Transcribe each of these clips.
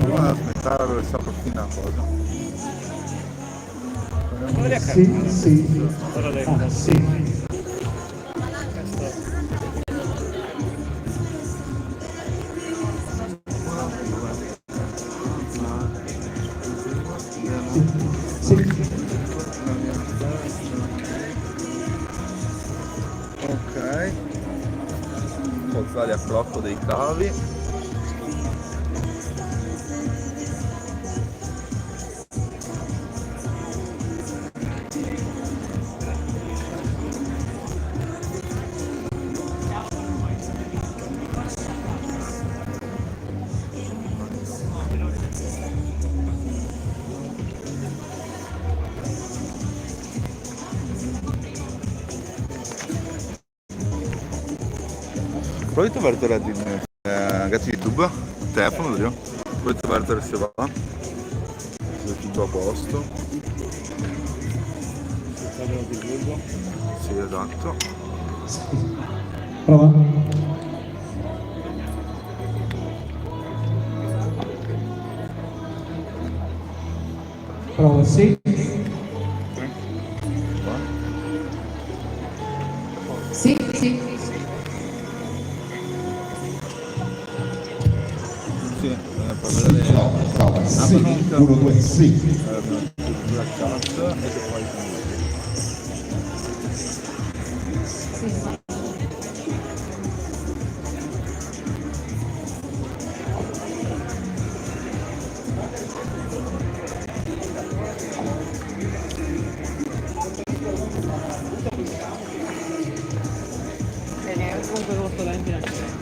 Allora, aspettare dove sta per finire la cosa. Sì, sì. Ah, sì. Ok, forzare a crocco dei cavi. Provi a trovartela di ragazzi di YouTube, telefono, vediamo. Provi a trovartela se va. Se è tutto a posto. Sì, esatto. Prova. Prova, sì. Sì, sì. Sì, per vedere Prova, sì. 1, 2, sì. la chat e che poi Comunque costo da impiantare.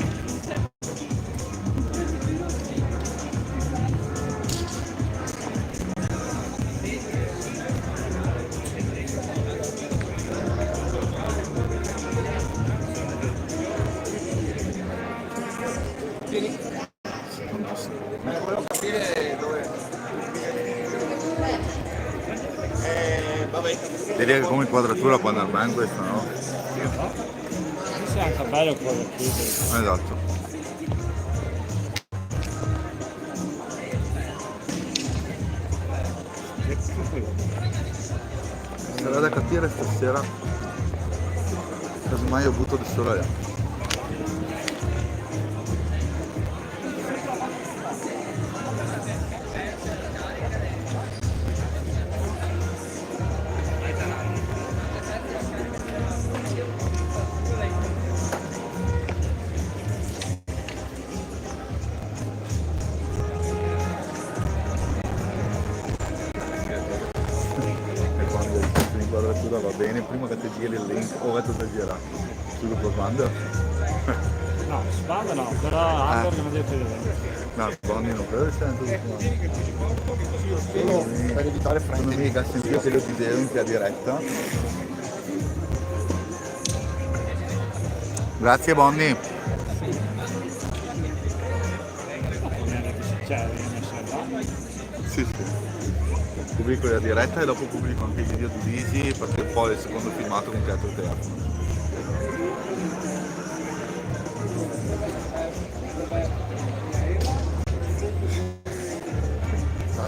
volevo capire dove. Vabbè. Direi che come inquadratura quando al man questo, no? Questo è anche bello quello qui. Esatto. Sarà da capire stasera. Casomai ho butto del sole. Va bene, prima che ti giri il link o che ti gira sul gruppo Sbander? No, Sbander no, però Andor non mi deve vedere. No, Sbander non credo che sia anche Sbander. Per evitare fraintendimenti. Non mica sentito che lo video in via diretta. Grazie Bonnie. Sì, sì. Pubblico la diretta e dopo pubblico anche i video divisi perché poi il secondo filmato con teatro telefono.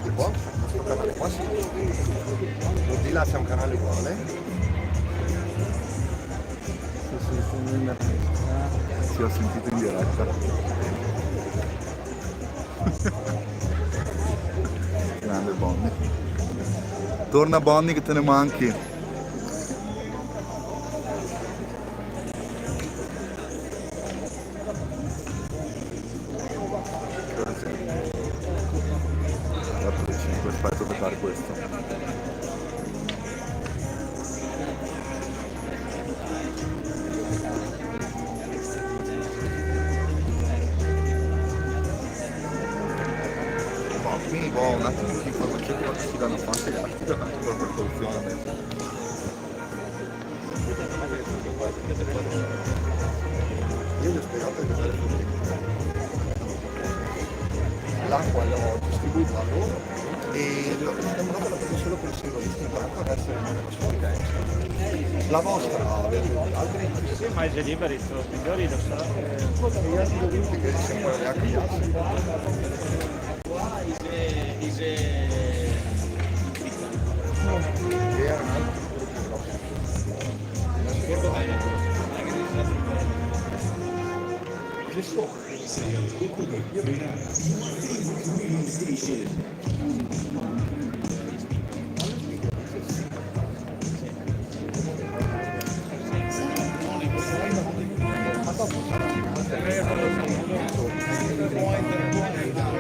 Di qua, questo canale qua sì. Di là c'è un canale uguale. Sì, ho sentito in diretta. Grande Bonnie. Torna Bonnie che te ne manchi. Aspetto per fare questo. Quindi un attimo di informazioni che si danno fare gli altri per anche per precauzione. Io gli ho spiegato che cosa l'acqua l'ho distribuita a loro e l'ho dato la presa solo per il singolista, imparando ad essere una persona. La vostra, altri Sì, ma i liberi sono migliori da usare. che sempre le acque.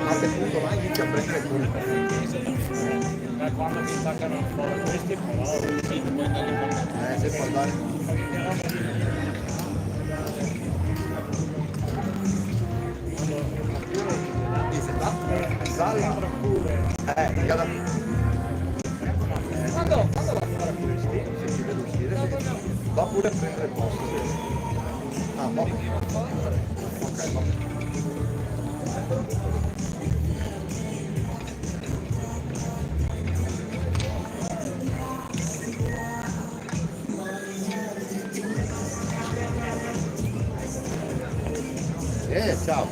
A che punto mai inizi a prendere colpo? Quando mi staccano un po' questi Se può andare. Sala. Cada... Quando va a fare pure se ti vedo uscire, va pure a prendere il posto. Ah, va. Ok, va. Ciao.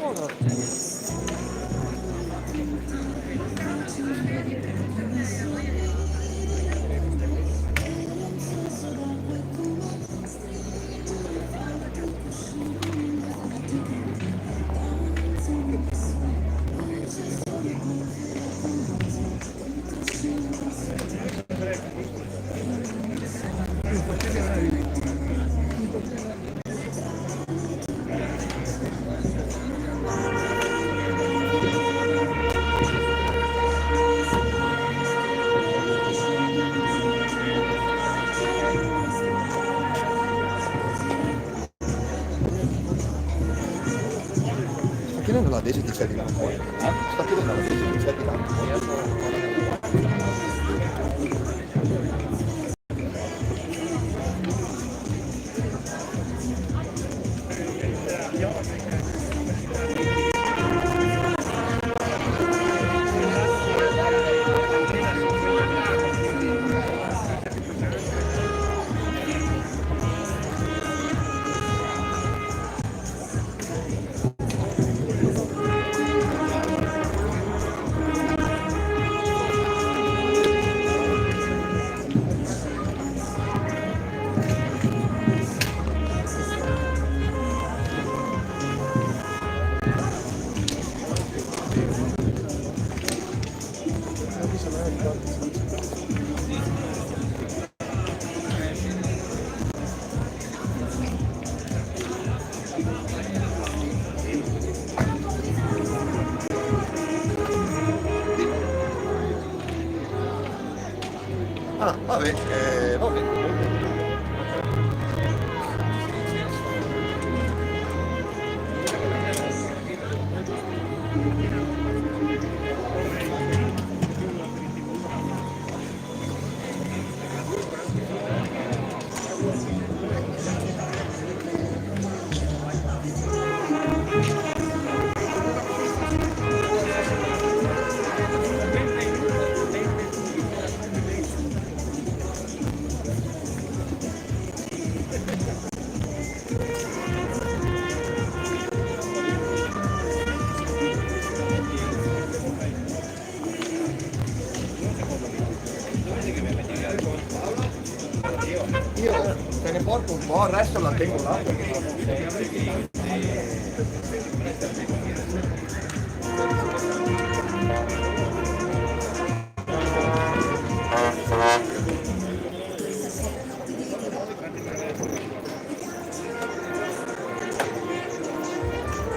Sta chiedendo la Daisy di c'è di là. Sta chiedendo la Daisy di c'è di là. Ah, vabbè, vabbè. Io te ne porto un po', il resto la tengo là.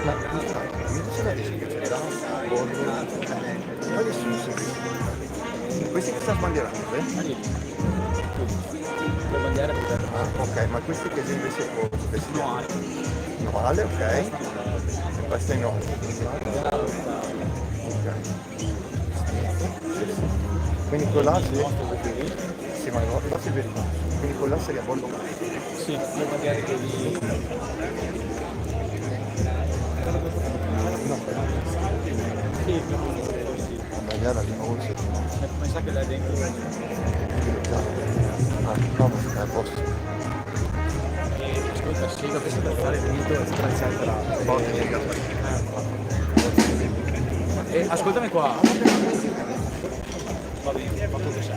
Ma mi dice la Daisy che ce l'ha? Quali sono i servizi? Questi che sta sbandierando, Ah, ok, ma questi che invece Novale, ok. E questo è no. Ok. Quindi quello là sì, ma là si vede. Quindi quello là seria bordo. Sì, le bandiere che di... No, Sì, la bandiera di nuovo sì. mi sa che là dentro... Ah, no, ma è a posto. Ascolta, sì, lo che sta per fare il mito e stracciare la ascoltami qua. Va bene, fatto così.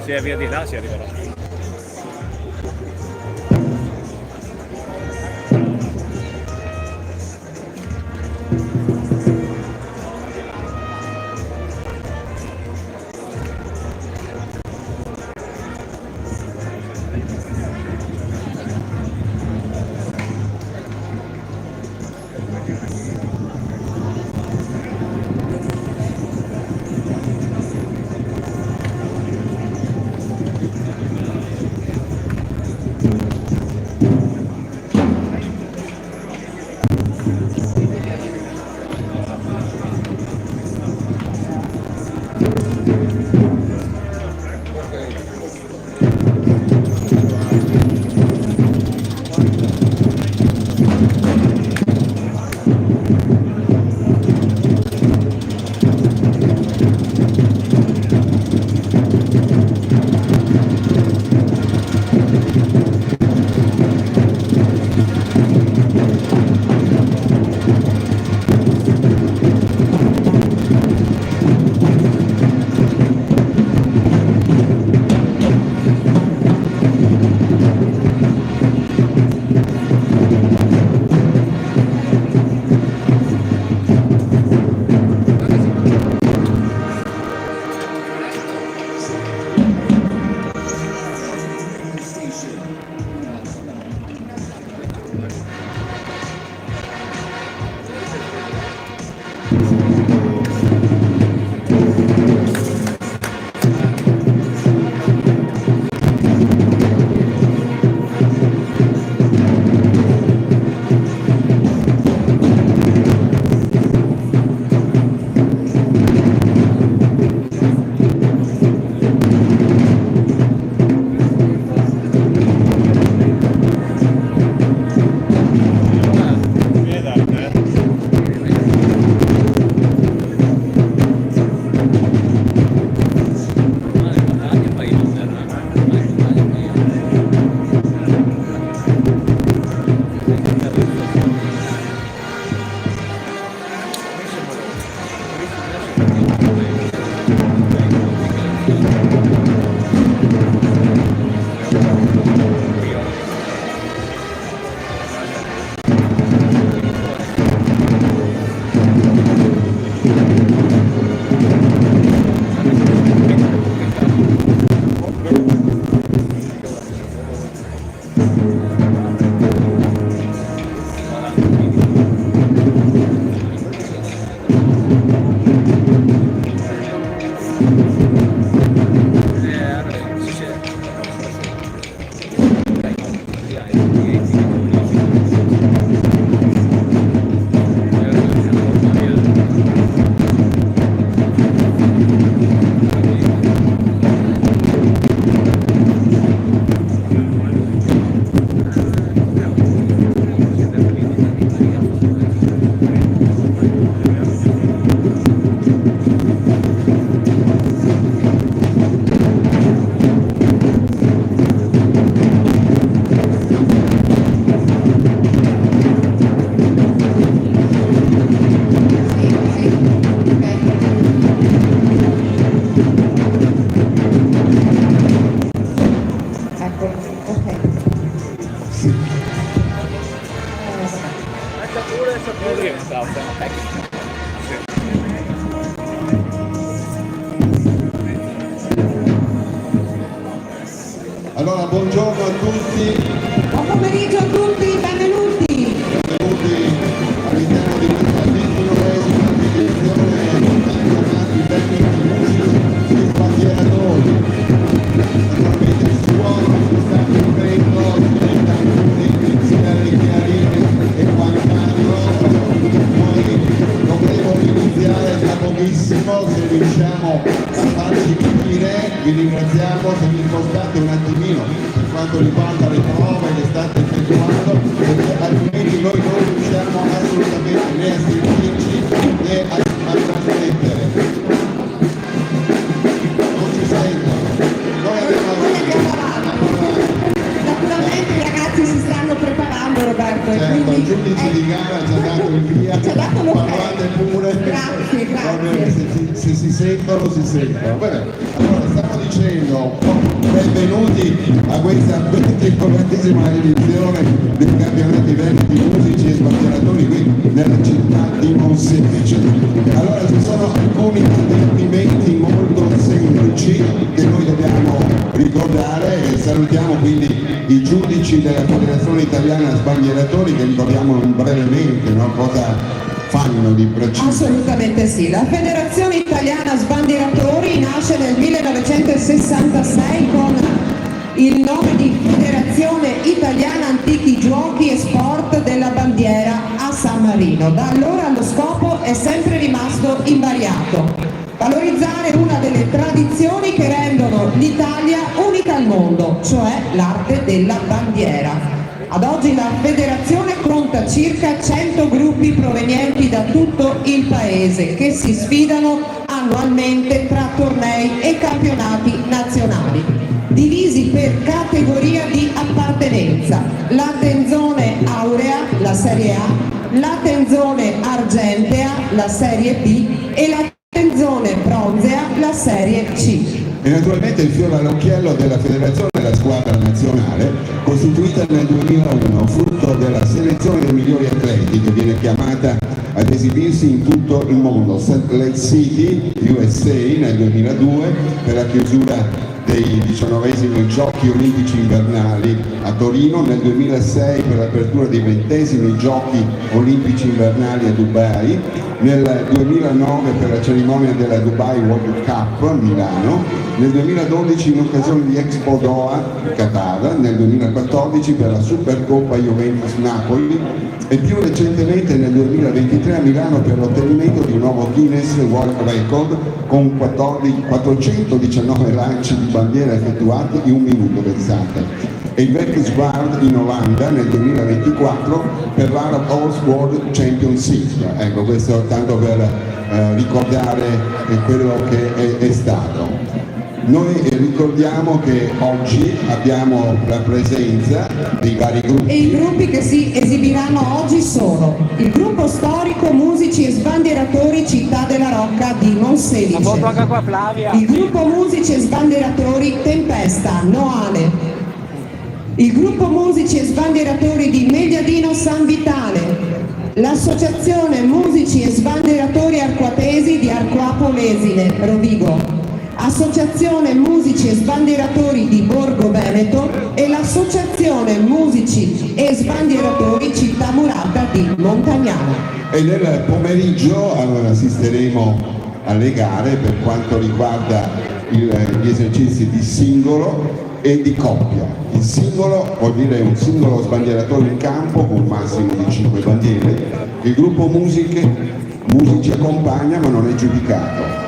Se via di là si arriverà. sapevo che stava una tecnica. Allora, buongiorno a tutti, Buon pomeriggio a tutti, benvenuti. benvenuti all'interno di questa 29esima edizione dei campionati tecnici musici e sbandieratori. Naturalmente il suono si sta fermendo, diventano iniziali, chiarine e quant'altro. Noi dovremo iniziare tra pochissimo, se riusciamo a farci capire. Vi ringraziamo se vi spostate un attimino per quanto riguarda le prove che state effettuando, perché altrimenti noi non riusciamo assolutamente né a sentirci né a trasmettere. Non ci sentono. Noi abbiamo Naturalmente i ragazzi si stanno preparando, Roberto, e certo, il quindi giudice di gara ci ha dato il via, ci ha dato l'ok. parlate pure. Grazie, Va bene, grazie. se si sentono, si sentono. Bene, allora stavo dicendo, benvenuti a questa 29esima edizione dei campionati veneti musici e sbandieratori qui nella città di Monselice. Allora ci sono alcuni avvertimenti molto semplici che noi dobbiamo ricordare e salutiamo quindi i giudici della Federazione Italiana Sbandieratori che ricordiamo brevemente, no? Cosa fanno di preciso. Assolutamente sì, la Federazione Italiana Sbandieratori nasce nel 1966 con il nome di Federazione Italiana Antichi Giochi e Sport della Bandiera a San Marino. Da allora lo scopo è sempre rimasto invariato: valorizzare una delle tradizioni che rendono l'Italia unica al mondo, cioè l'arte della bandiera. Ad oggi la federazione conta circa 100 gruppi provenienti da tutto il paese che si sfidano annualmente tra tornei e campionati nazionali, divisi per categoria di appartenenza: la tenzone aurea, la Serie A, la tenzone argentea, la Serie B e la tenzone bronzea, la Serie C. E naturalmente il fiore all'occhiello della federazione è la squadra nazionale, costituita nel 2001, frutto della selezione dei migliori atleti che viene chiamata ad esibirsi in tutto il mondo. Salt Lake City, USA nel 2002 per la chiusura dei 19esimi Giochi Olimpici Invernali a Torino, nel 2006 per l'apertura dei 20esimi Giochi Olimpici Invernali a Dubai, nel 2009 per la cerimonia della Dubai World Cup a Milano, nel 2012 in occasione di Expo Doha Qatar, nel 2014 per la Supercoppa Juventus Napoli e più recentemente nel 2023 a Milano per l'ottenimento di un nuovo Guinness World Record con 419 lanci di bandiera effettuati in un minuto, pensate. E il Werkenswaard in Olanda nel 2024 per l'Arab Horse World Championship. Ecco, questo tanto per ricordare quello che è stato. Noi ricordiamo che oggi abbiamo la presenza dei vari gruppi. E i gruppi che si esibiranno oggi sono il gruppo storico Musici e Sbandieratori Città della Rocca di Monselice, Qua Flavia. il gruppo Musici e Sbandieratori Tempesta, Noale, il gruppo Musici e Sbandieratori di Megliadino San Vitale, l'associazione Musici e Sbandieratori Arquatesi di Arquapo Lesine, Rovigo, Associazione Musici e Sbandieratori di Borgo Veneto e l'Associazione Musici e Sbandieratori Città Murata di Montagnano. E nel pomeriggio assisteremo alle gare per quanto riguarda gli esercizi di singolo e di coppia. Il singolo vuol dire un singolo sbandieratore in campo con un massimo di 5 bandiere. Il gruppo musici accompagna ma non è giudicato.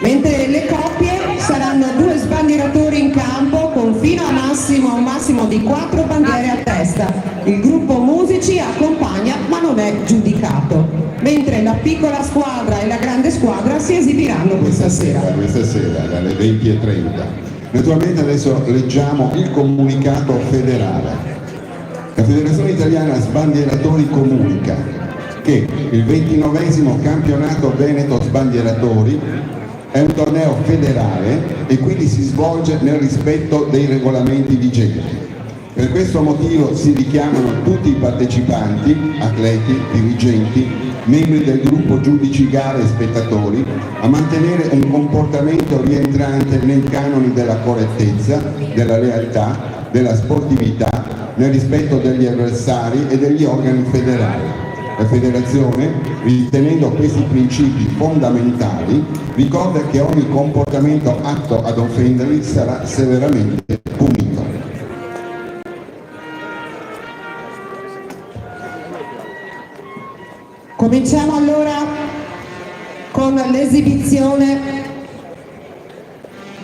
Mentre le coppie saranno 2 sbandieratori in campo con fino a un massimo di 4 bandiere a testa. Il gruppo musici accompagna ma non è giudicato, mentre la piccola squadra e la grande squadra si esibiranno questa sera. Questa sera dalle 20:30. Naturalmente adesso leggiamo il comunicato federale. La Federazione Italiana Sbandieratori comunica che il 29esimo campionato Veneto Sbandieratori è un torneo federale e quindi si svolge nel rispetto dei regolamenti vigenti. Per questo motivo si richiamano tutti i partecipanti, atleti, dirigenti, membri del gruppo giudici gare e spettatori, a mantenere un comportamento rientrante nei canoni della correttezza, della lealtà, della sportività, nel rispetto degli avversari e degli organi federali. La Federazione, ritenendo questi principi fondamentali, ricorda che ogni comportamento atto ad offenderli sarà severamente punito. Cominciamo allora con l'esibizione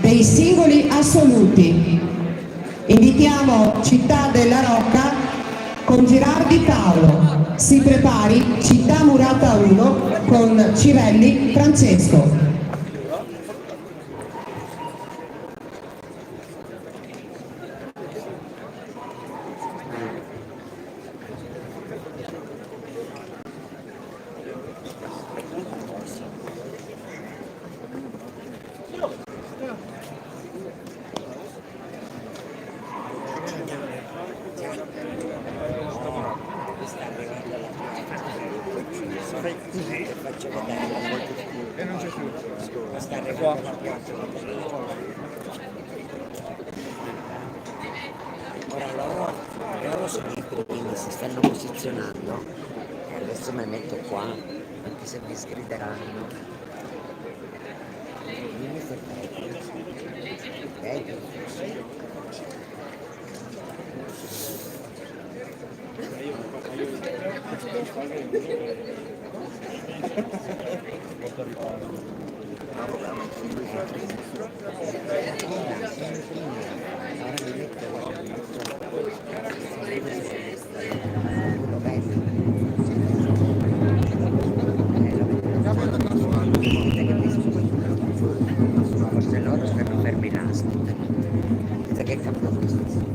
dei singoli assoluti. Invitiamo Città della Rocca con Girardi Paolo. Si prepari Città Murata 1 con Cirelli Francesco. Ora loro sono i primi, si stanno posizionando e adesso mi metto qua, anche se mi sgrideranno. Dimmi se vedi? Forse loro stanno fermi là, aspetta che cambia posizione.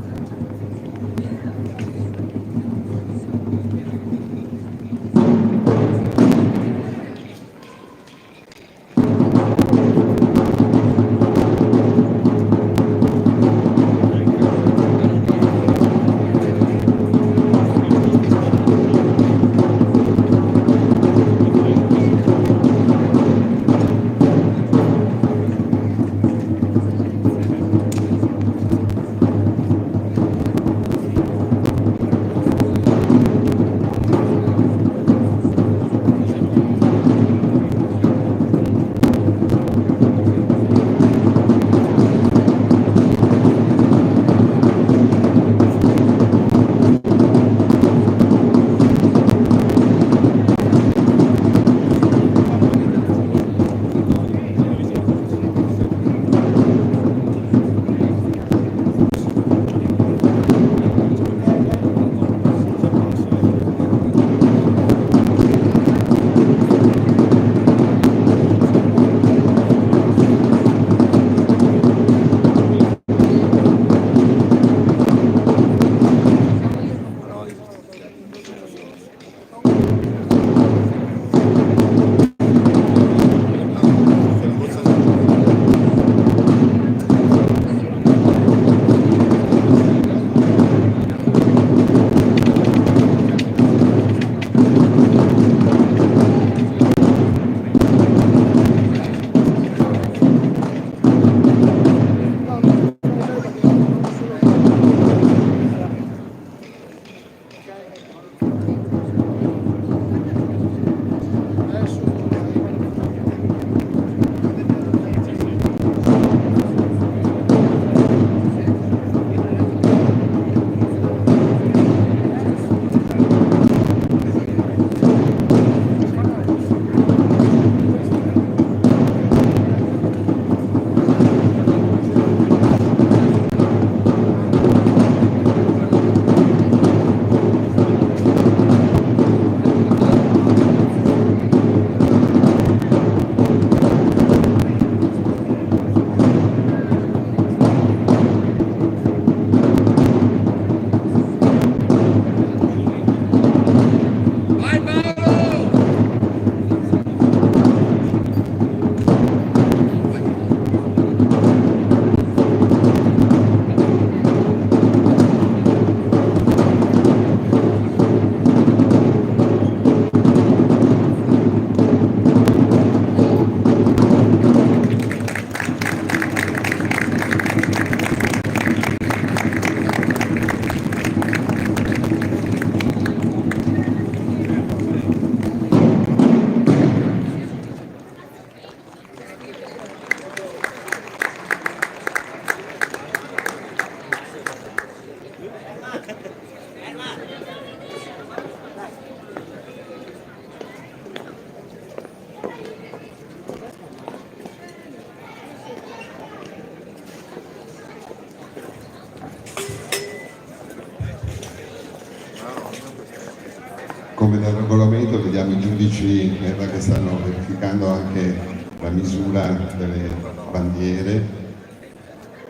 Come dal regolamento vediamo i giudici che stanno verificando anche la misura delle bandiere.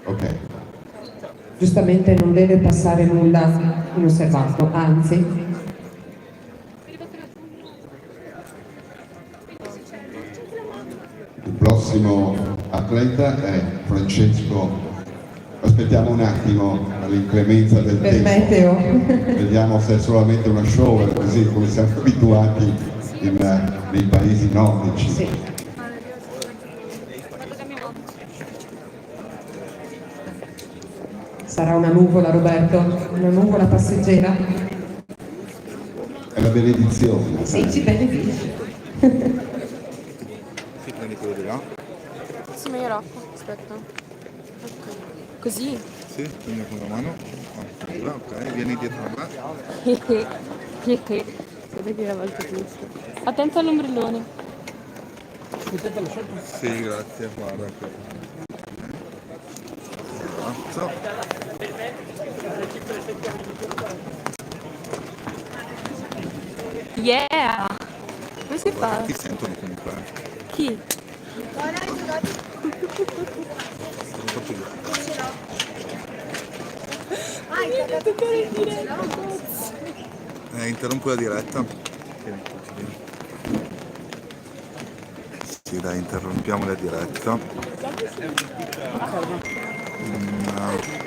Ok. Giustamente non deve passare nulla inosservato, anzi. Il prossimo atleta è Francesco. Aspettiamo un attimo l'inclemenza del Per tempo. meteo. Vediamo se è solamente una show, così come siamo abituati nei paesi nordici. Sì. Sarà una nuvola, Roberto? Una nuvola passeggera? È la benedizione. Sì, ci benefici. Sì, prendi quello di là. Sì, ma io rocco, aspetta. Ok. Così? Sì, prendi con la mano. Là, ok, vieni dietro a me. Vedi la volta giusta. Attento all'ombrellone. Sì, grazie, guarda. Avanzo. Yeah! Come si fa? Ti sentono comunque. Chi? Non faccio io. Interrompo la diretta. Vieni, vieni. Sì, dai, interrompiamo la diretta. No.